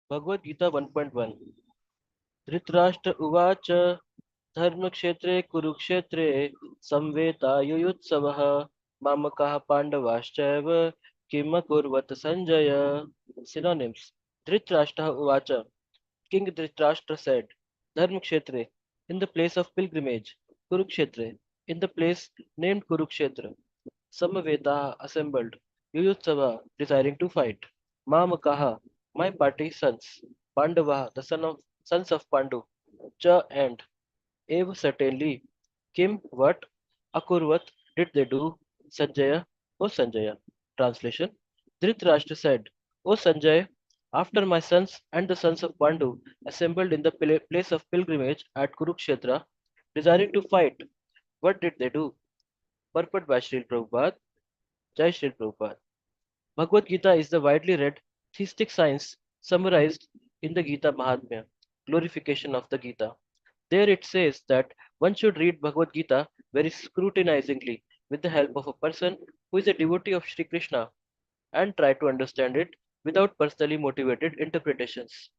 Bhagavad-Gita 1.1 Dhritarashtra Uvacha Dharmakshetre Kurukshetre Samveta Mamakaha Pandavaschaiva Kimakurvat Sanjaya. Synonyms. Dhritarashtra Uvacha. King Dhritarashtra said, Dharmakshetre, in the place of pilgrimage, Kurukshetre, in the place named Kurukshetra, Samaveta assembled, Yuyutsava desiring to fight, Mamakaha, my party sons, Pandava, the sons of Pandu, Cha and Eva certainly, Kim what, Akurvat did they do, Sanjaya, O Sanjaya. Translation Dhritarashtra said, O Sanjay, after my sons and the sons of Pandu assembled in the place of pilgrimage at Kurukshetra, desiring to fight, what did they do? Purport by Srila Prabhupada, Jai Srila Prabhupada. Bhagavad Gita is the widely read theistic science summarized in the Gita Mahatmya, glorification of the Gita. There it says that one should read Bhagavad Gita very scrutinizingly with the help of a person who is a devotee of Sri Krishna and try to understand it without personally motivated interpretations.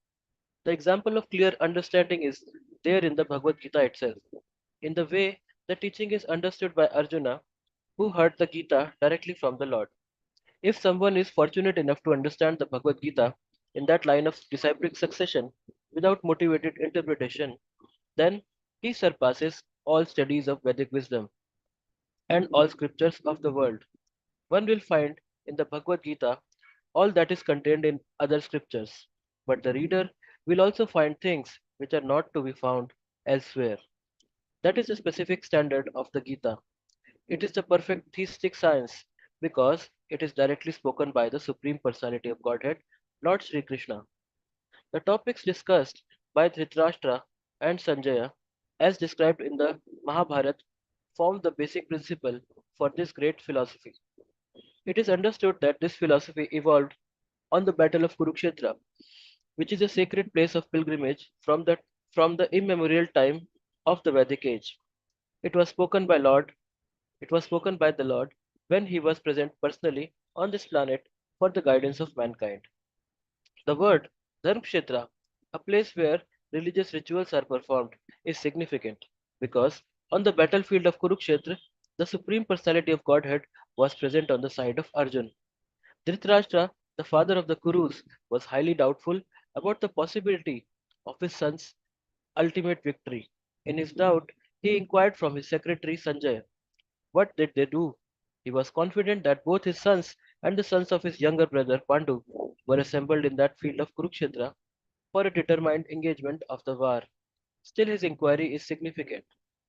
The example of clear understanding is there in the Bhagavad Gita itself, in the way the teaching is understood by Arjuna, who heard the Gita directly from the Lord. If someone is fortunate enough to understand the Bhagavad Gita in that line of disciplic succession without motivated interpretation, then he surpasses all studies of Vedic wisdom and all scriptures of the world. One will find in the Bhagavad Gita all that is contained in other scriptures, but the reader will also find things which are not to be found elsewhere. That is the specific standard of the Gita. It is the perfect theistic science because it is directly spoken by the Supreme Personality of Godhead, Lord Sri Krishna. The topics discussed by Dhritarashtra and Sanjaya, as described in the Mahabharata, form the basic principle for this great philosophy. It is understood that this philosophy evolved on the battle of Kurukshetra, which is a sacred place of pilgrimage from the immemorial time of the Vedic age. It was spoken by Lord It was spoken by the Lord when he was present personally on this planet for the guidance of mankind. The word Dharmkshetra, a place where religious rituals are performed, is significant because on the battlefield of Kurukshetra, the Supreme Personality of Godhead was present on the side of Arjun. Dhritarashtra, the father of the Kurus, was highly doubtful about the possibility of his son's ultimate victory. In his doubt, he inquired from his secretary Sanjay, what did they do? He was confident that both his sons and the sons of his younger brother Pandu were assembled in that field of Kurukshetra for a determined engagement of the war. Still, his inquiry is significant.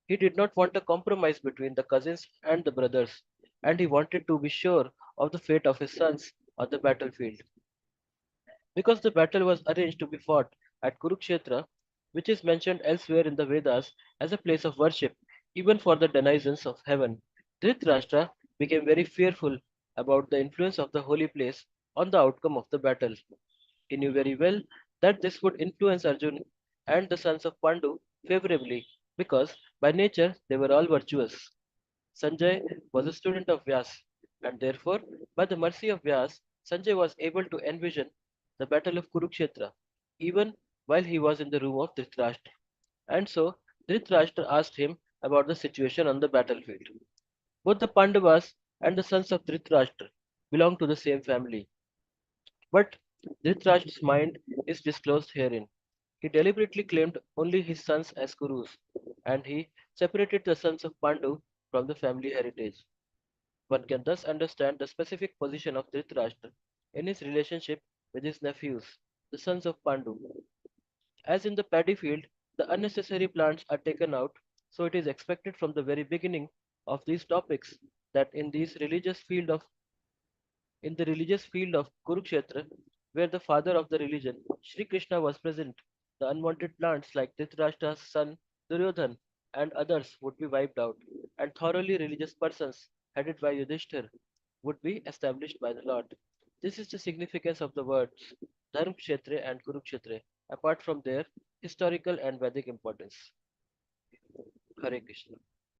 He did not want a compromise between the cousins and the brothers, and he wanted to be sure of the fate of his sons on the battlefield. Because the battle was arranged to be fought at Kurukshetra, which is mentioned elsewhere in the Vedas as a place of worship, even for the denizens of heaven, Dhritarashtra became very fearful about the influence of the holy place on the outcome of the battle. He knew very well that this would influence Arjun and the sons of Pandu favorably because by nature they were all virtuous. Sanjay was a student of Vyas, and therefore, by the mercy of Vyas, Sanjay was able to envision the battle of Kurukshetra, even while he was in the room of Dhritarashtra. And so, Dhritarashtra asked him about the situation on the battlefield. Both the Pandavas and the sons of Dhritarashtra belong to the same family, but Dhritarashtra's mind is disclosed herein. He deliberately claimed only his sons as Kurus, and he separated the sons of Pandu from the family heritage. One can thus understand the specific position of Dhritarashtra in his relationship with his nephews, the sons of Pandu. As in the paddy field, the unnecessary plants are taken out, so it is expected from the very beginning of these topics that in the religious field of Kurukshetra, where the father of the religion, Sri Krishna, was present, the unwanted plants like Dhritarashtra's son Duryodhan and others would be wiped out, and thoroughly religious persons, headed by Yudhishthir, would be established by the Lord. This is the significance of the words Dharmkshetra and Kurukshetra, apart from their historical and Vedic importance. Hare Krishna.